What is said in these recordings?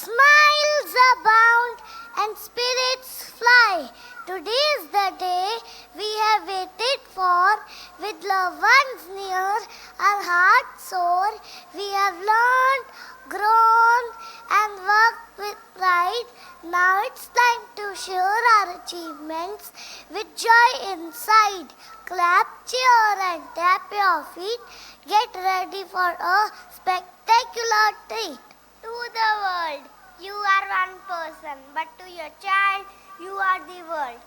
Smiles abound and spirits fly. Today is the day we have waited for. With loved ones near, our hearts soar. We have learned, grown, and worked with pride. Now it's time to share our achievements with joy inside. Clap, cheer, and tap your feet. Get ready for a spectacular treat. To the world, you are one person, but to your child, you are the world.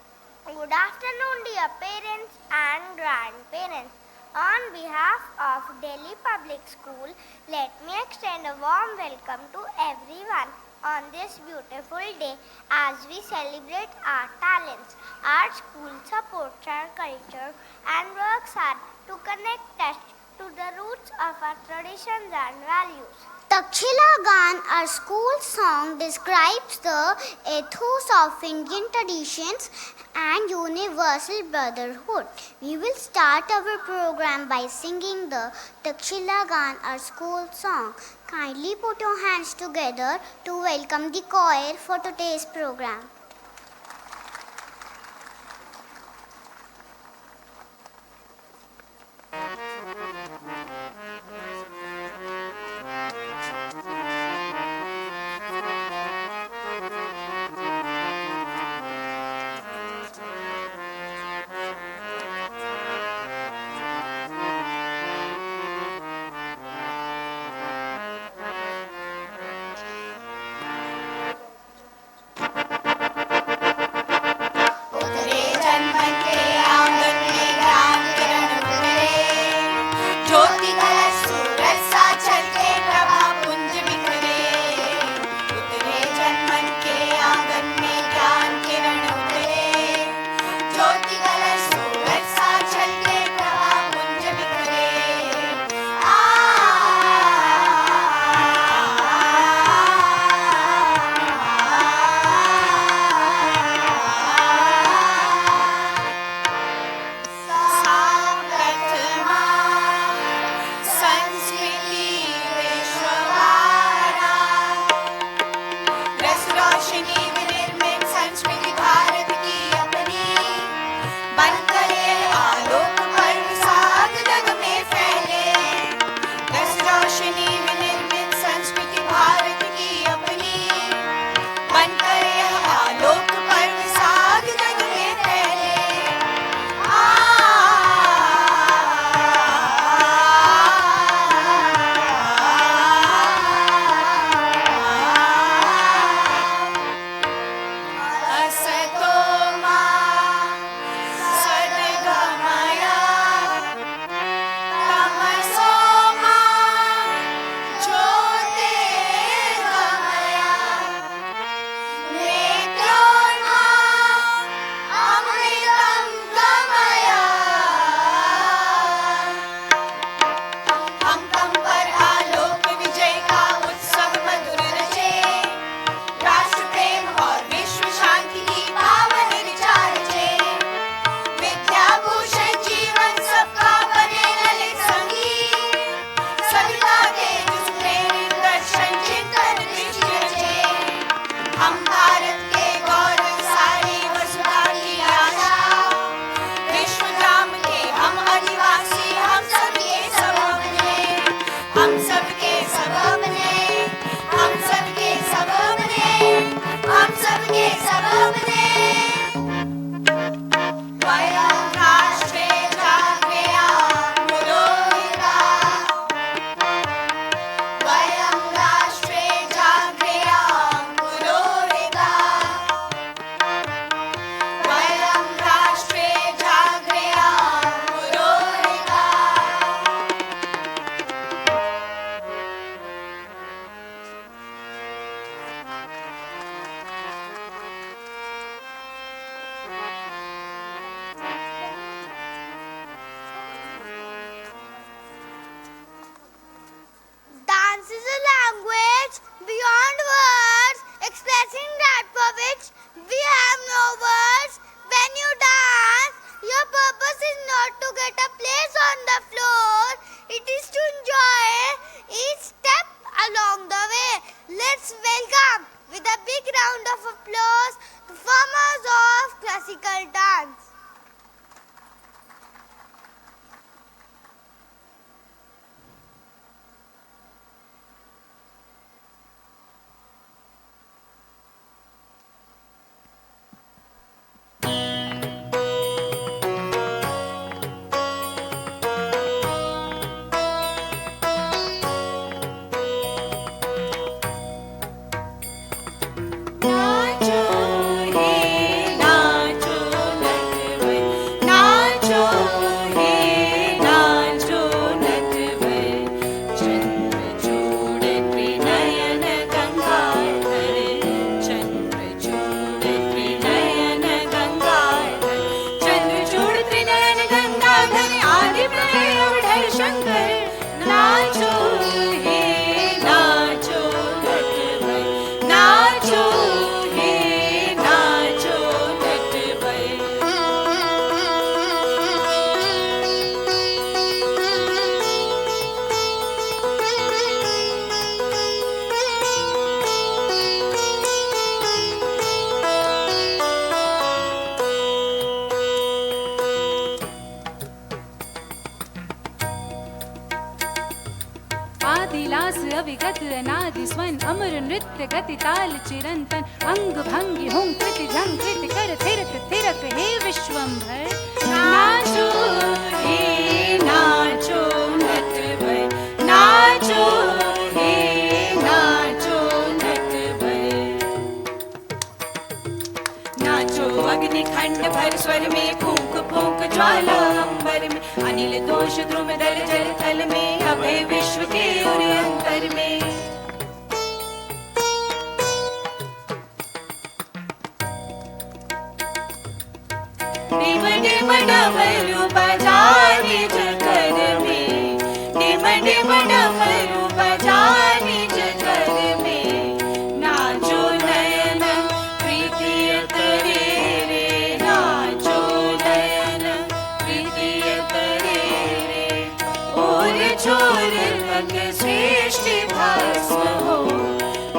Good afternoon, dear parents and grandparents. On behalf of Delhi Public School, let me extend a warm welcome to everyone on this beautiful day as we celebrate our talents. Our school supports our culture and works hard to connect us to the roots of our traditions and values. Takshila Gan, our school song, describes the ethos of Indian traditions and universal brotherhood. We will start our program by singing the Takshila Gan, our school song. Kindly put your hands together to welcome the choir for today's program. Let's welcome with a big round of applause performers of classical dance. आदिलास अविगत अनादि स्वन अमर नृत्य गति ताल चिरंतन अंग भंगि हुं कृति झंग कृति कर थिरक थिरक हे विश्वंभर नाचो हे नाचो नट भय नाचो हे नाचो नट भय नाचो अग्नि खंड भर स्वर में फूंक फूंक ज्वाला अंबर में अनिल दोष ध्रुव दल जल थल में अभय विश्व के उर अंतर में डिम डिम डमरू बजाने जगर में डिम डिम डमरू बजाने जगर में नाचो नयन प्रीतिय करे रे नाचो नयन प्रीतिय करे रे और छोर तक श्रेष्ठ भस्म हो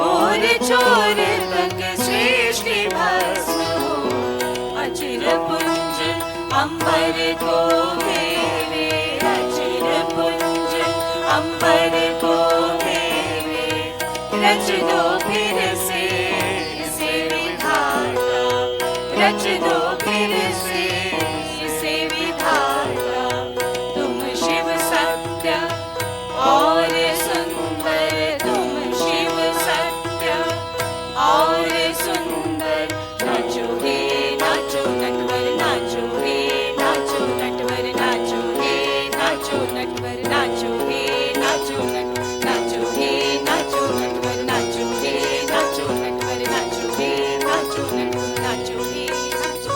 और छोर तक श्रेष्ठ भस्म हो अचिर पुंज अंबर को घेरे अचिर पुंज अंबर को घेरे रच दो फिर से इसे विधाता रच दो फिर से इसे विधाता तुम शिव सत्य और सुंदर तुम शिव सत्य और सुंदर नाचो हे नाचो नटवर नाचो हे नाचो नटवर नाचो हे नाचो नटवर नाचो हे नाचो नट नाचो हे नाचो नटवर नाचो हे नाचो नटवर नाचो हे नाचो नट नाचो हे नाचो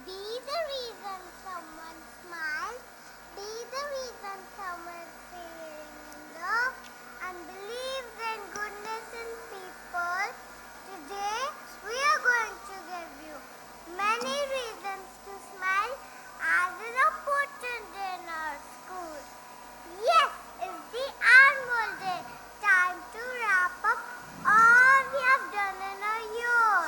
Be the reason someone smiles, be the reason someone's feeling in love and believes in goodness in people. Today we are going to give you many reasons to smile as an important day in our school. Yes, it's the annual day. Time to wrap up all we have done in a year.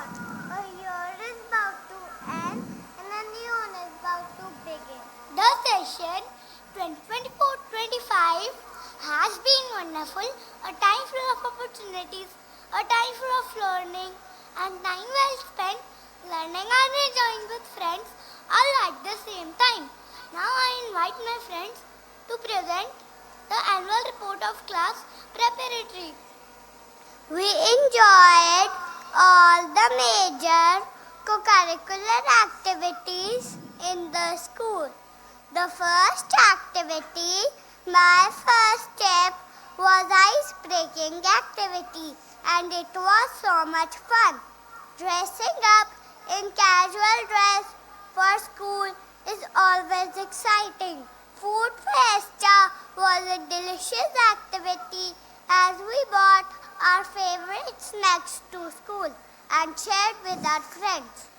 A year is about to end and a new one is about to begin. The session 2024-25 has been wonderful. A time full of opportunities, a time full of learning, and time well spent learning and enjoying with friends all at the same time. Now I invite my friends to present the annual report of class preparatory. We enjoyed all the major co-curricular activities in the school. The first activity, my first step, was ice-breaking activity, and it was so much fun. Dressing up in casual dress for school is always exciting. Food fiesta was a delicious activity as we bought our favorite snacks to school and shared with our friends.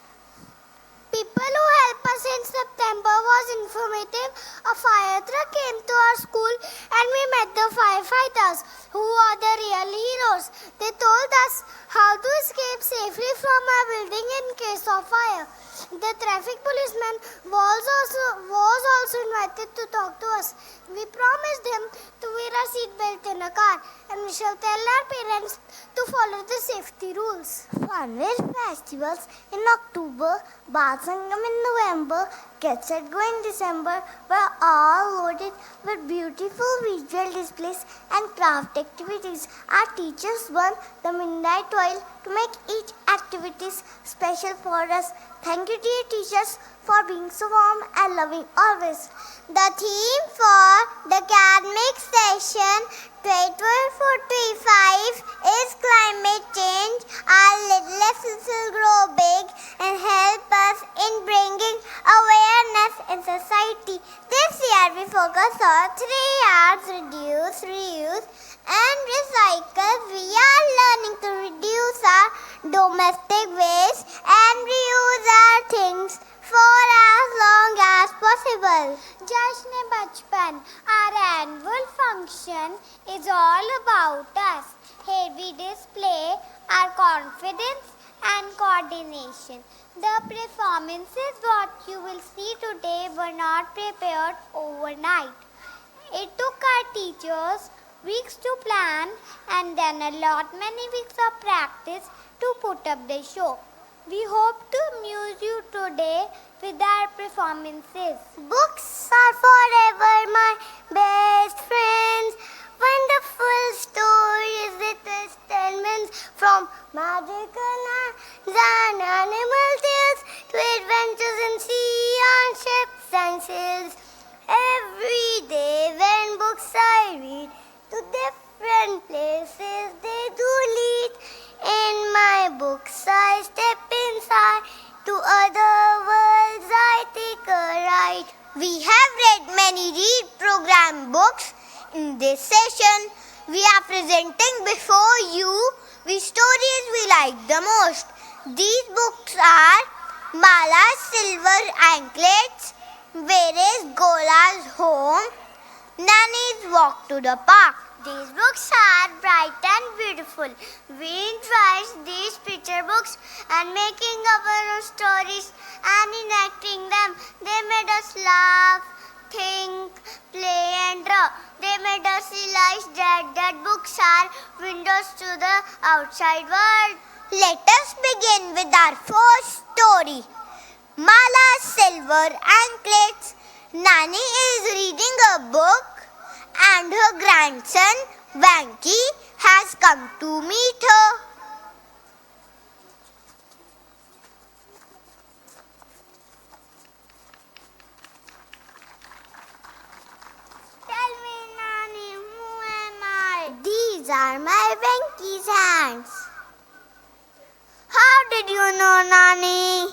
People who helped us in September was informative. A fire truck came to our school and we met the firefighters who are the real heroes. They told us how to escape safely from our building in case of fire. The traffic policeman was also invited to talk to us. We promised him to wear a seatbelt in a car and we shall tell our parents to follow the safety rules. Funware festivals in October, Basangam in November, Get Set Go in December were all loaded with beautiful visual displays and craft activities. Our teachers burned the midnight oil to make each activity special for us. Thank you, dear teachers, for being so warm and loving always. The theme for the academic session 2024-25 is climate change. Our little efforts will grow big and help us in bringing awareness in society. This year we focus on 3 R's: reduce, reuse and recycle. We are learning to reduce our domestic waste and reuse our things for as long as possible. Jashn Bachpan, our annual function, is all about us. Here we display our confidence and coordination. The performances what you will see today were not prepared overnight. It took our teachers weeks to plan and then many weeks of practice to put up the show. We hope to amuse you today with our performances. Books are forever my best friends. Wonderful stories with twists and wins, from magical lands and animal tales to adventures in sea on ships and sails. Every day when books I read, to different places they do lead. In my books I step inside, to other worlds I take a ride. We have read many read program books. In this session, we are presenting before you the stories we like the most. These books are Mala's Silver Anklets, Where is Gola's Home, Nani's Walk to the Park. These books are bright and beautiful. We enjoy these picture books and making up our own stories and enacting them. They made us laugh, think, play and draw. They made us realize that books are windows to the outside world. Let us begin with our first story. Mala's Silver Anklets. Nani is reading a book and her grandson Vanki has come to meet her. Tell me, Nani, who am I? These are my Vanki's hands. How did you know, Nani?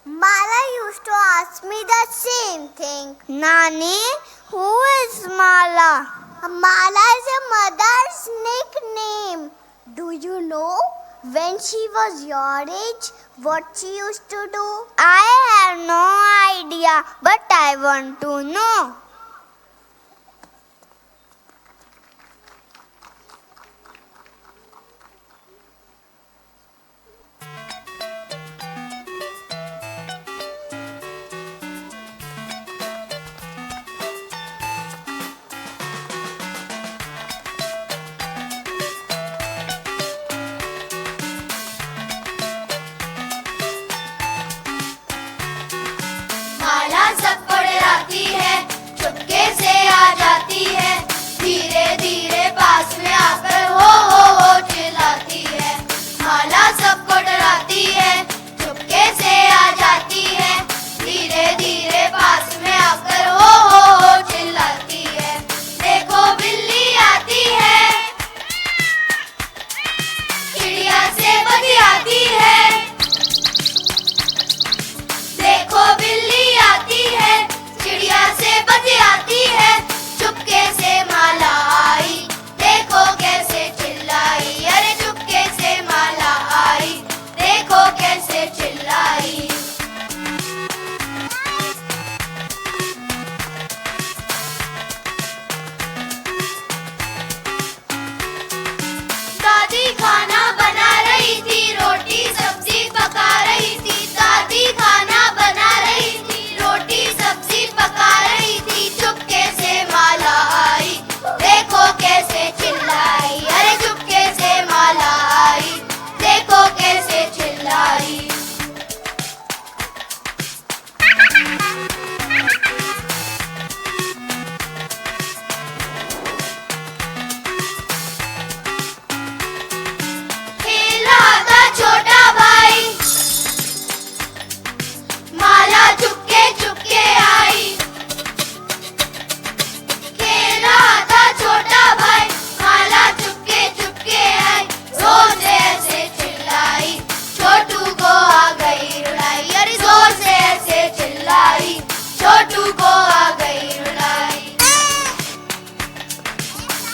Mala used to ask me the same thing. Nani, who is Mala? Mala is a mother's nickname. Do you know when she was your age what she used to do? I have no idea, but I want to know. माला सब पढ़ आती है,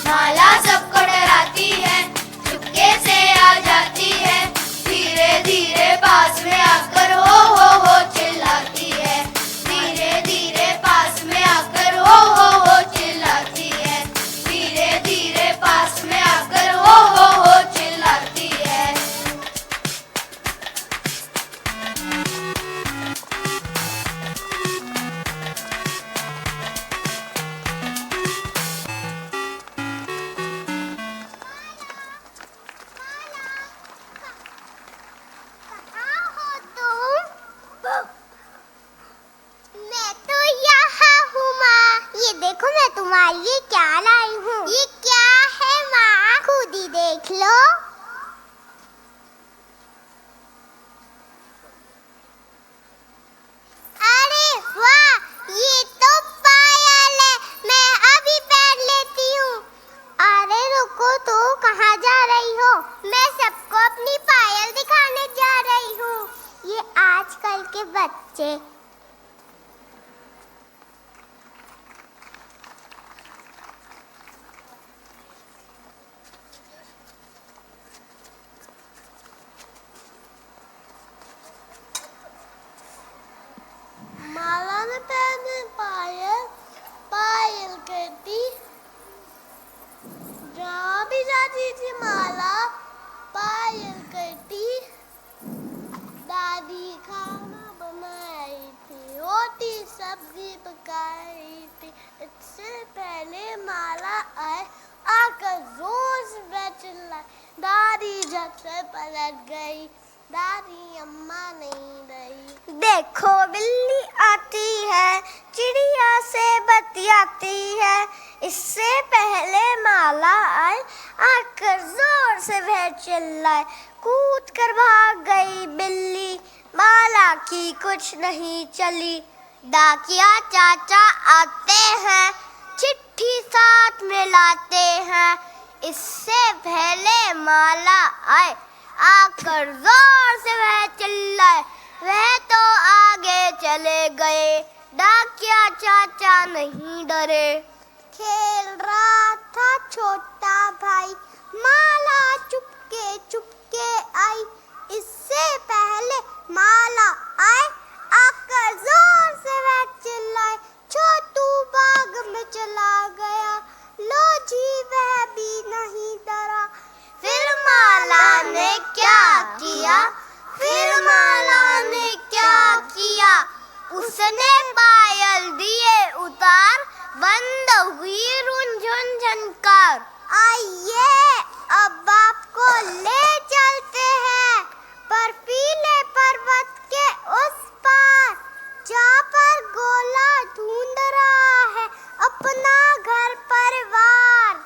माला सबको डराती है, चुपके से आ जाती है, धीरे धीरे पास में आकर हो चिल्लाती है, धीरे धीरे पास में आकर हो चिल्लाती है, धीरे धीरे पास में आकर हो चिल्लाती है। कहाँ हो तुम? मैं तो यहाँ हूँ माँ। ये देखो मैं तुम्हारे लिए क्या लाई हूँ। ये क्या है माँ? खुद ही देख लो। अरे वाह, ये तो पायल है। मैं अभी पहन लेती हूँ। अरे रुको तो, कहाँ जा रही हो? मैं सबको अपनी पायल दिखाने जा रही हूँ। ये आजकल के बच्चे। माला ने पहने पायल, पायल करती। जहाँ भी जाती थी माला पायल करती। दादी खाना बनाई थी, रोटी सब्जी पकाई थी। इससे पहले माला आए, आकर जोर से वह चिल्लाई। दादी झट से पलट गई, दादी अम्मा नहीं रही। देखो बिल्ली आती है, चिड़िया से बतियाती है। इससे पहले माला आए, आकर जोर से वह चिल्लाए। कूद कर भाग गई बिल्ली, माला की कुछ नहीं चली। डाकिया चाचा आते हैं, चिट्ठी साथ में लाते हैं। इससे पहले माला आए, आकर जोर से वह चिल्लाए। वह तो आगे चले गए, डाकिया चाचा नहीं डरे। खेल रहा था छोटा भाई, माला चुपके चुपके आई। इससे पहले माला आए, आकर जोर से वह चिल्लाए। छोटू बाग में चला गया, लो जी वह भी नहीं डरा। फिर माला ने क्या किया? फिर माला ने क्या किया? उसने पायल दिए उतार, बंद हुई रुंझुन झनकार। आइए अब आपको ले चलते हैं बर्फीले पर्वत के उस पार, जहाँ पर गोला ढूंढ रहा है अपना घर परिवार।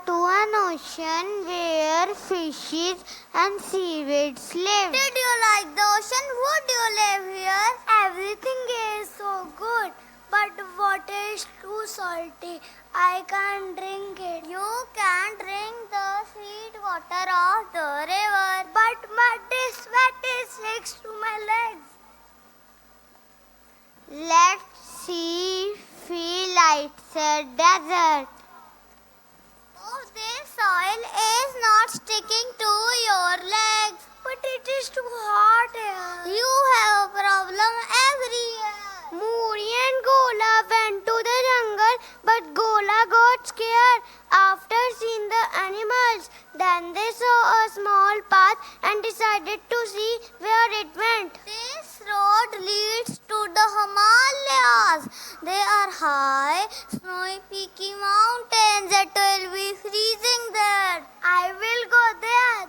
to an ocean where fishes and seaweeds live. Did you like the ocean? Would you live here? Everything is so good, but the water is too salty. I can't drink it. You can drink the sweet water of the river, but my sweat is next to my legs. Let's see feel it's a desert. Oh, this soil is not sticking to your legs. But it is too hot here. You have a problem every year. Moori and Gola went to the jungle, but Gola got scared after seeing the animals. Then they saw a small path and decided to see where it went. This road leads to the Himalayas. They are high, snowy, peaky mountains. It will be freezing there. I will go there.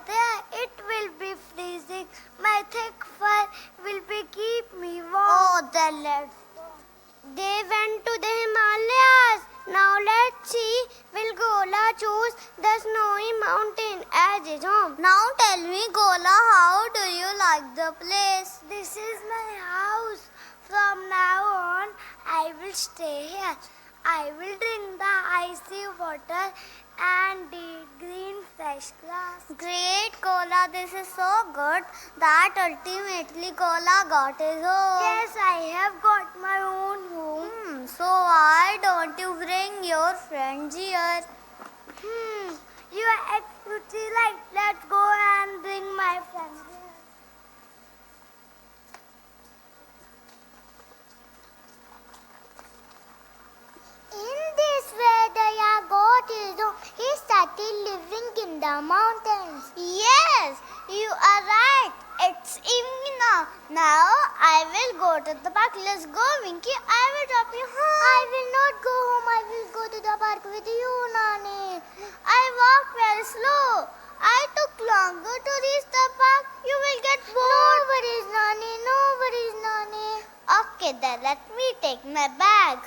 It will be freezing. My thick fur will be keep me warm. Oh, then let's go. They went to the Himalayas. Now let's see, will Gola choose the snowy mountain as his home? Now tell me, Gola, how do you like the place? This is my house. From now on, I will stay here. I will drink the icy water and eat green fresh grass. Great, Gola. This is so good that ultimately Gola got his home. Yes, I have got my own home. So why don't you bring your friends here? You are absolutely right. Let's go and bring my friends here. In this weather, your goat is home. He started living in the mountains. Yes, you are right. It's evening now. Now I will go to the park. Let's go, Winky. I will drop you home. I will not go home. I will go to the park with you, Nani. I walk very slow. I took longer to reach the park. You will get bored. Nobody's Nani. Nobody's Nani. Okay, then let me take my bag.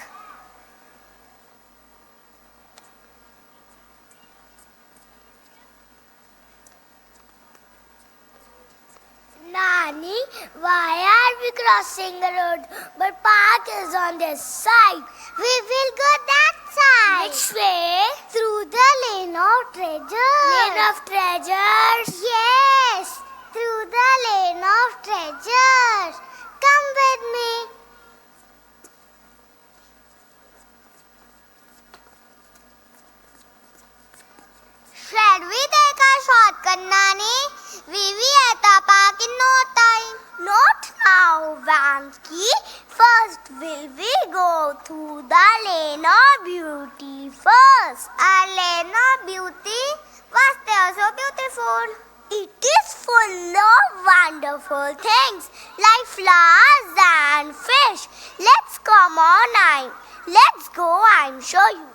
Nani, why are we crossing the road? But park is on this side. We will go that side. Which way? Through the lane of treasures. Lane of treasures? Yes, through the lane of treasures. Come with me. Shall we take a shortcut, Nani? We will be at the park in no time. Not now, Vanki. First will we go through the lane of beauty first. A lane of beauty was there so beautiful. It is full of wonderful things like flowers and fish. Let's come on, let's go, I'm show you.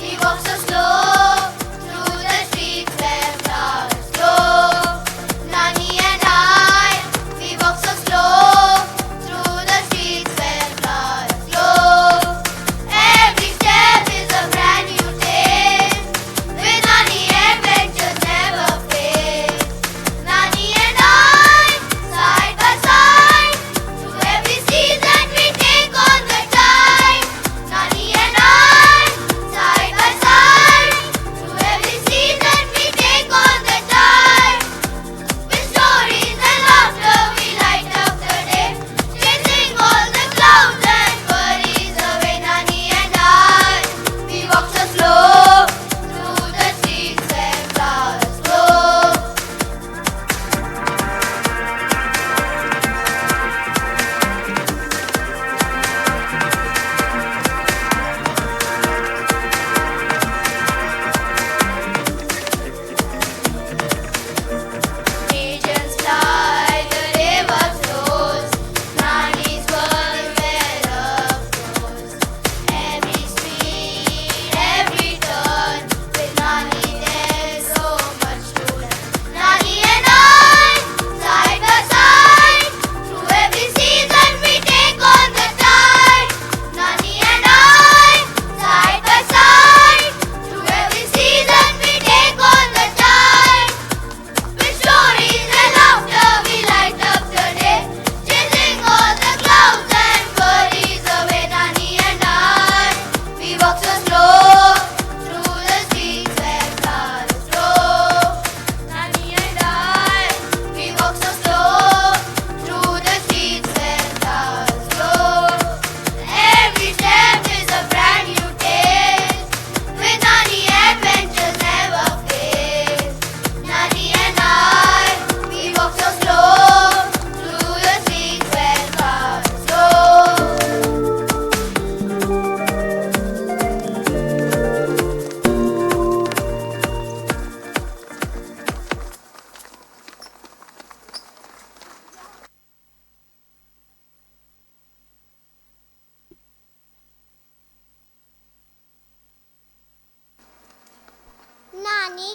We walk so slow through the streets where flowers grow. Nani and I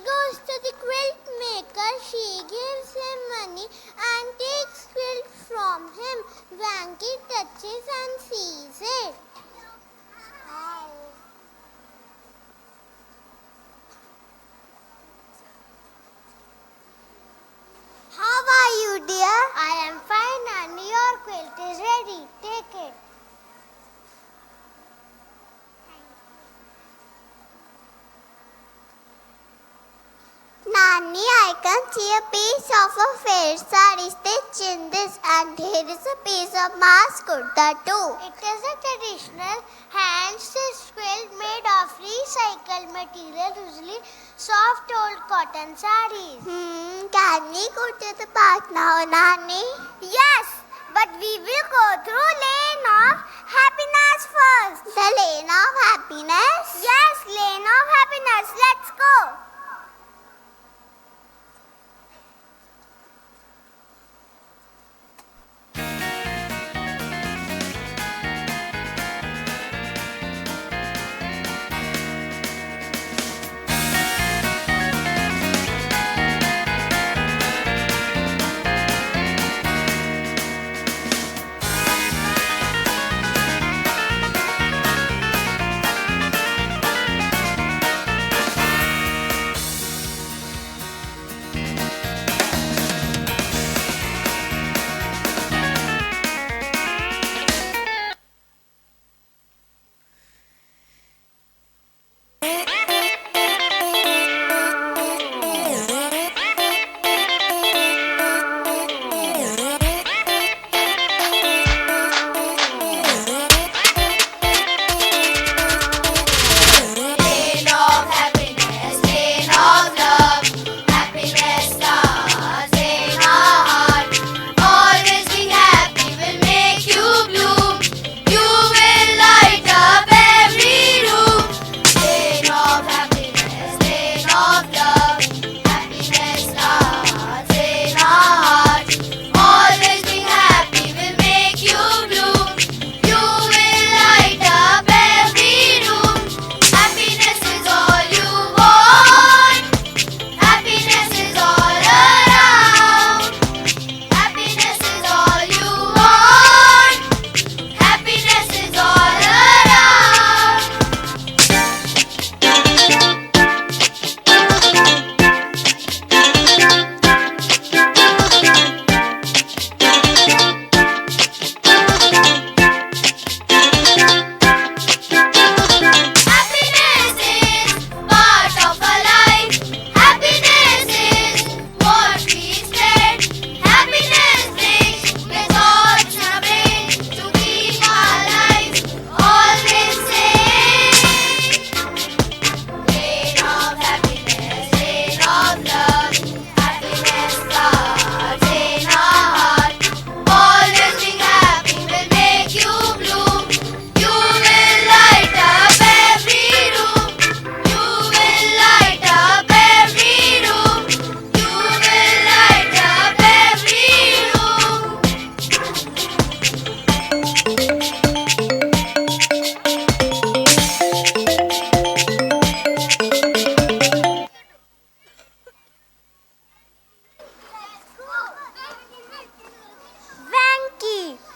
goes to the quilt maker. She gives him money and takes quilt from him. Vanky touches and sees it. How are you, dear? I am fine, and your quilt is ready. Take it. Nani, I can see a piece of a fair saree stitched in this, and here is a piece of mass kurta too. It is a traditional hand-stitched quilt made of recycled material, usually soft old cotton sarees. Can we go to the park now, Nani? Yes, but we will go through Lane of Happiness first. The Lane of Happiness? Yes, Lane of Happiness. Let's go.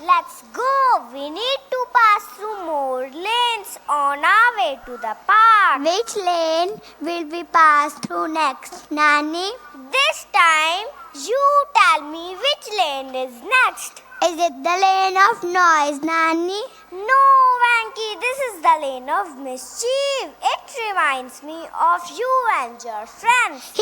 Let's go. We need to pass through more lanes on our way to the park. Which lane will we pass through next, Nani? This time, you tell me which lane is next. Is it the lane of noise, Nani? No, Vanky, this is the lane of mischief. It reminds me of you and your friends.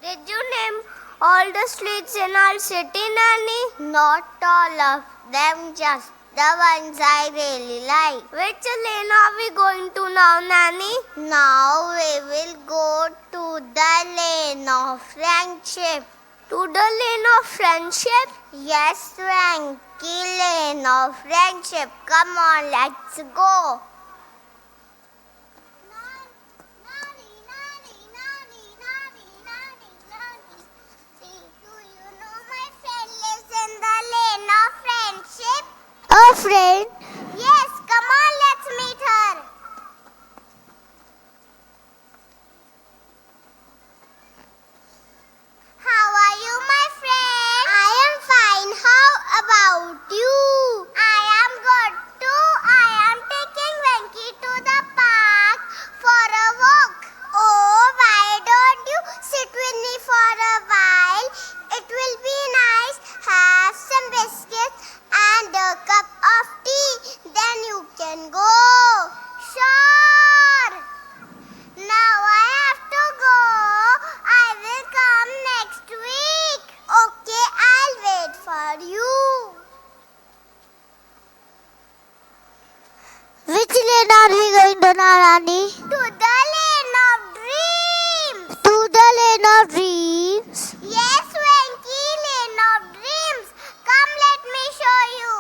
Did you name all the streets in our city, Nani? Not all of them, just the ones I really like. Which lane are we going to now, Nani? Now we will go to the lane of friendship. To the lane of friendship? Yes, Frankie, lane of friendship. Come on, let's go. Nani, Nani, Nani, about you? I am good too. I am taking Venky to the park for a walk. Oh, why don't you sit with me for a while? It will be nice. Have some biscuits and a cup of tea. Then you can go. Sure. Now I have to go. I will come next week. Okay, I'll wait for you. Which lane are we going to, Narani? To the lane of dreams. To the lane of dreams? Yes, Venky, lane of dreams. Come, let me show you.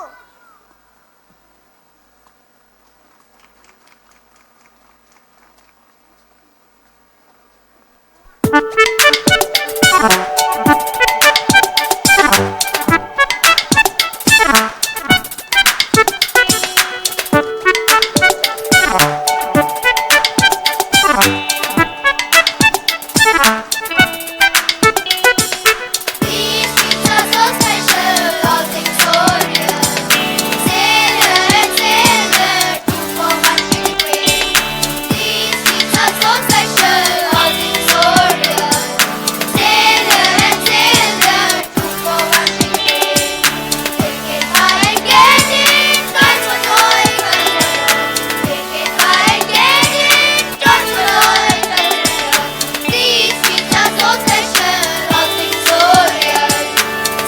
These streets are so special, all things so real. Sail here and sail there, 2 for 1 minute wait. These streets are so special, all things so real. Sail here and sail there, 2 for 1 minute wait. Take it by and get it, toys for toy culture. Take it by and get it, toys for toy culture. These streets are so special, all things so real.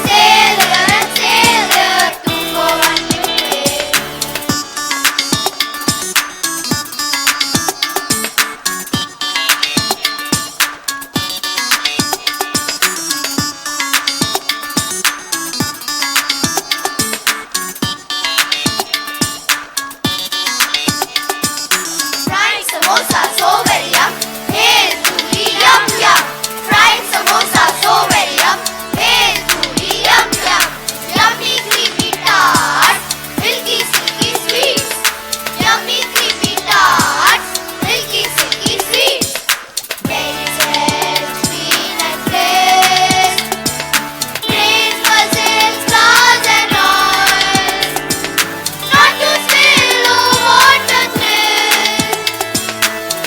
Sail here and sail there, 2 for 1 minute wait. Fried samosa so very yum, hail puri yum yum. Fried samosa so very yum, hail puri yum yum. Yummy creamy tarts, milky silky sweets. Yummy creamy tarts, milky silky sweets. Berries fresh, green and crisp. Grains, pulses, flowers and oils. Not to spill, oh what a thrill.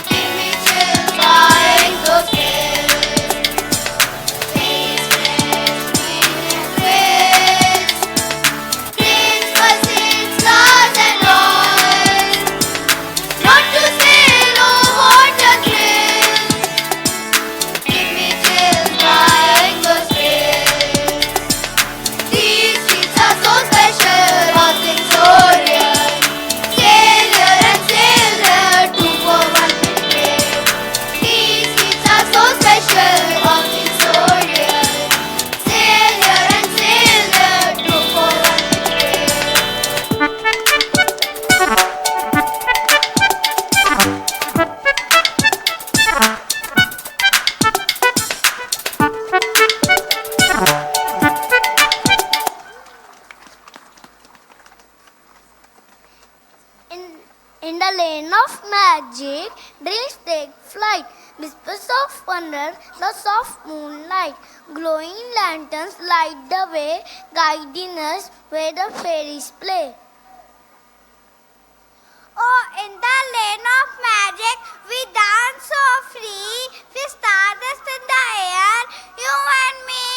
Give me chills buying those pills. Berries fresh, green and crisp. Grains, pulses, flowers and oils. Not to spill, oh what a thrill. Give me chills buying those pills. These streets are so special, all things so real. Sail here and sail there, 2 for 1 minute wait. These streets are so special, all things so real. Sail here and sail there, 2 for 1 minute wait. In the lane of magic, dreams take flight. Whispers of wonder, the soft moonlight. Glowing lanterns light the way, guiding us where the fairies play. Oh, in the lane of magic, we dance so free. We stardust in the air, you and me.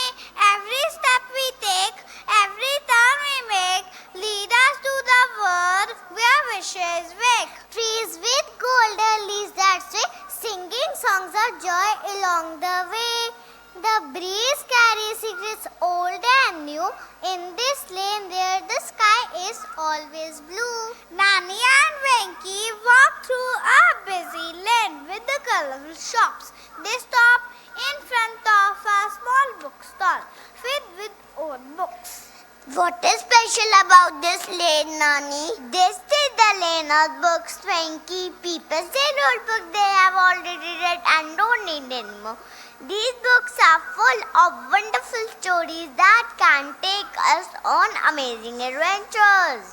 Every step we take, every turn we make, lead us to the world where wishes wake. Trees with golden leaves that sway, singing songs of joy along the way. The breeze carries secrets old and new. In this lane where the sky is always blue. Nani and Venky walk through a busy lane with the colorful shops. They stop in front of a small bookstall filled with old books. What is special about this lane, Nani? This is the lane of books, Venky. People say old books they have already read and don't need anymore. These books are full of wonderful stories that can take us on amazing adventures.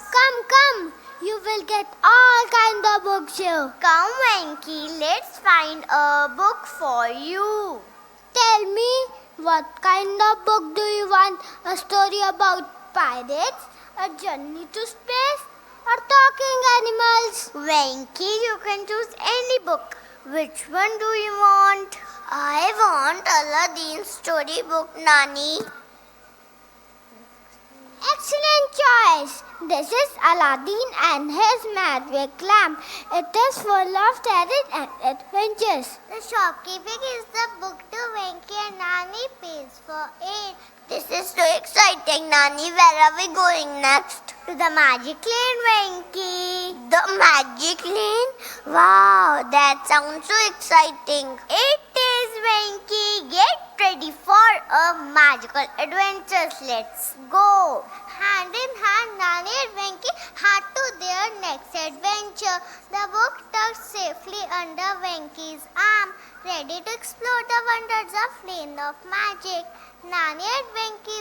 Come, you will get all kinds of books here. Come, Venky, let's find a book for you. Tell me, what kind of book do you want? A story about pirates, A journey to space or talking animals? Venki, you can choose any book. Which one do you want? I want Aladdin's storybook, Nani. Excellent choice. This is Aladdin and his magic lamp. It is full of terror and adventures. The shopkeeper gives the book to Venki and Nani pays for it. This is so exciting, Nani. Where are we going next? To the magic lane, Venki. The magic lane? Wow, that sounds so exciting. It is, Venki. Get ready for a magical adventure. Let's go. Hand in hand, Nani and Venki head to their next adventure. The book tucked safely under Venki's arm, ready to explore the wonders of Land of Magic. Nani and Venki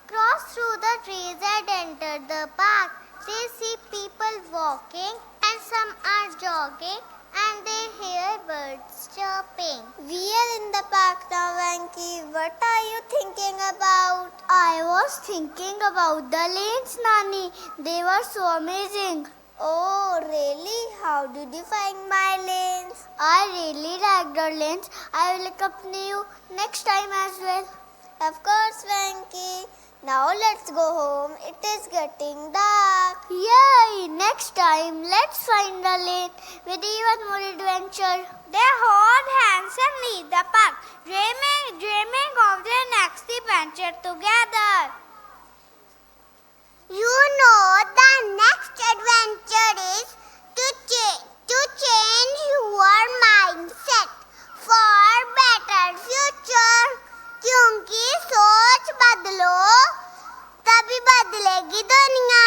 crossed through the trees and entered the park. They see people walking and some are jogging and they hear birds chirping. We are in the park now, Venki. What are you thinking about? I was thinking about the lanes, Nani. They were so amazing. Oh, really? How did you find my lanes? I really liked the lanes. I will accompany you next time as well. Of course, Venki. Now let's go home. It is getting dark. Yay! Next time, let's find a lane with even more adventure. They hold hands and leave the park, dreaming of their next adventure together. You know, the next adventure is to change your mindset for better future. क्योंकि सोच बदलो तभी बदलेगी दुनिया.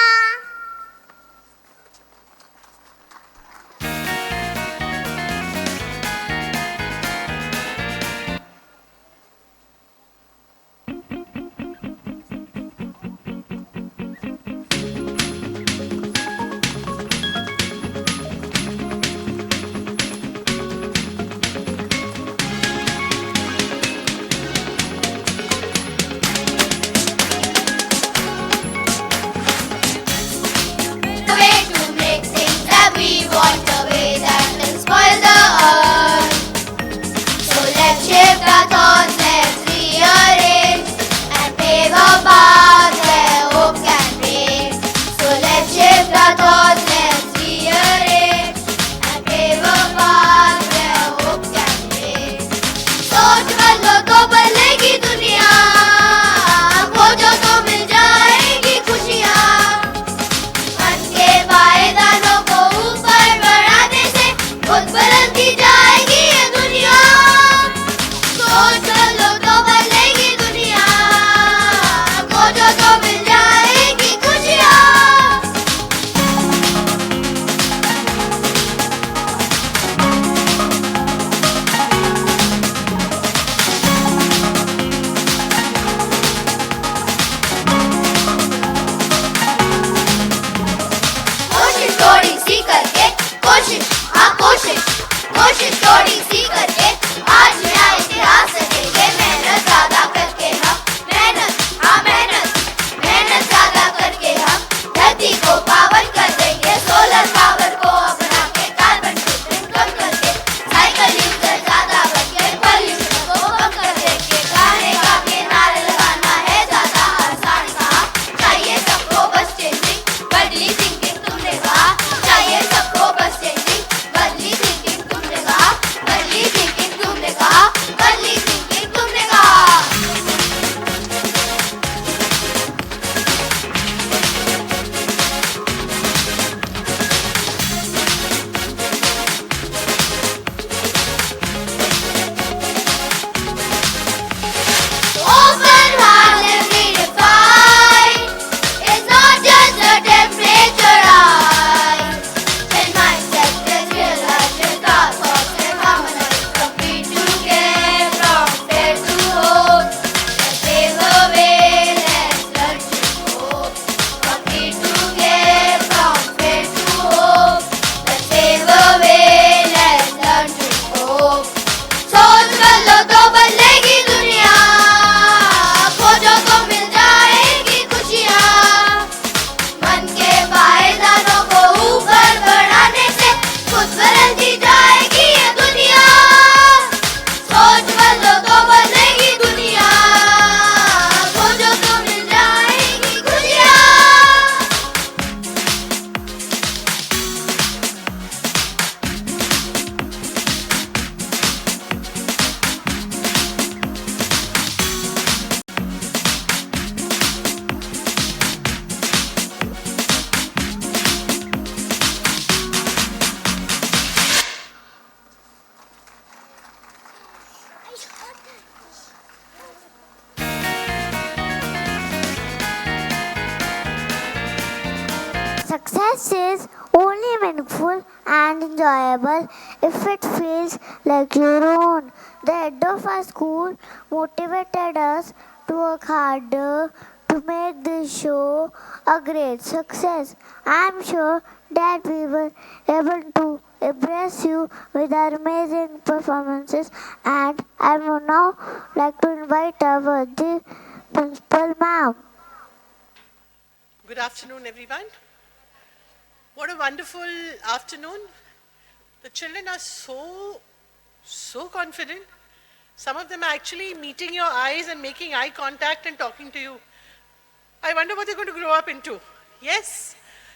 Success is only meaningful and enjoyable if it feels like your own. The head of our school motivated us to work harder to make this show a great success. I am sure that we were able to impress you with our amazing performances, and I would now like to invite our dear principal ma'am. Good afternoon, everyone. What a wonderful afternoon. The children are so confident. Some of them are actually meeting your eyes and making eye contact and talking to you. I wonder what they're going to grow up into. Yes,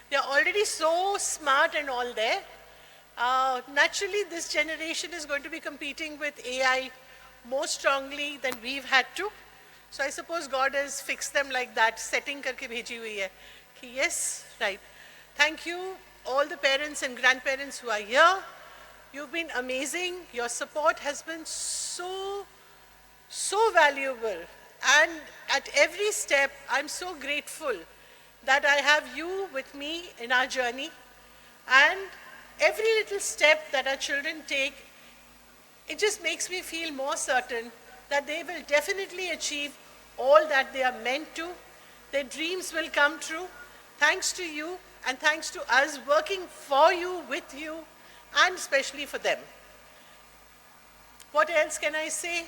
they're already so smart and all there. Naturally, this generation is going to be competing with AI more strongly than we've had to. So I suppose God has fixed them like that, setting karke bheji hui hai. Ki yes, right. Thank you, all the parents and grandparents who are here. You've been amazing. Your support has been so valuable. And at every step, I'm so grateful that I have you with me in our journey. And every little step that our children take, it just makes me feel more certain that they will definitely achieve all that they are meant to. Their dreams will come true. Thanks to you and thanks to us working for you, with you, and especially for them. What else can I say?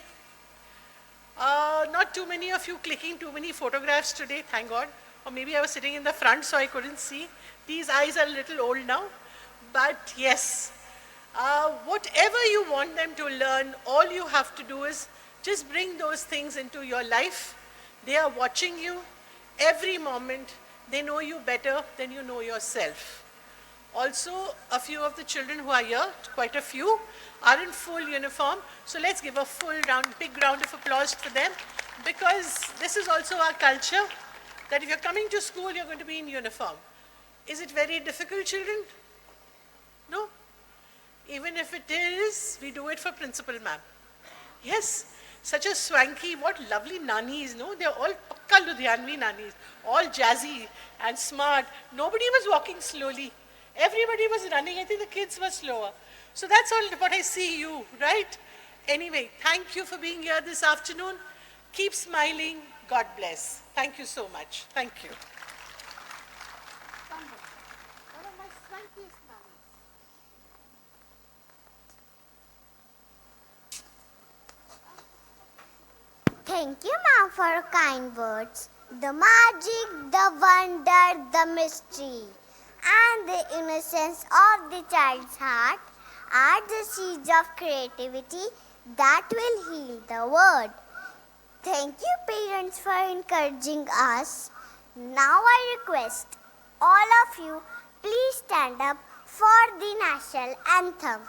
Not too many of you clicking too many photographs today, thank God. Or maybe I was sitting in the front so I couldn't see. These eyes are a little old now. But yes, whatever you want them to learn, all you have to do is just bring those things into your life. They are watching you every moment. They know you better than you know yourself. Also, a few of the children who are here, quite a few, are in full uniform. So let's give a big round of applause for them, because this is also our culture, that if you're coming to school, you're going to be in uniform. Is it very difficult, children? No? Even if it is, we do it for principal ma'am. Yes, such a swanky, what lovely nannies, no? They're all pakka Ludhianvi nannies, all jazzy and smart. Nobody was walking slowly. Everybody was running. I think the kids were slower. So that's all what I see you, right? Anyway, thank you for being here this afternoon. Keep smiling. God bless. Thank you so much. Thank you. Thank you, ma'am, for your kind words. The magic, the wonder, the mystery, and the innocence of the child's heart are the seeds of creativity that will heal the world. Thank you, parents, for encouraging us. Now I request all of you, please stand up for the national anthem.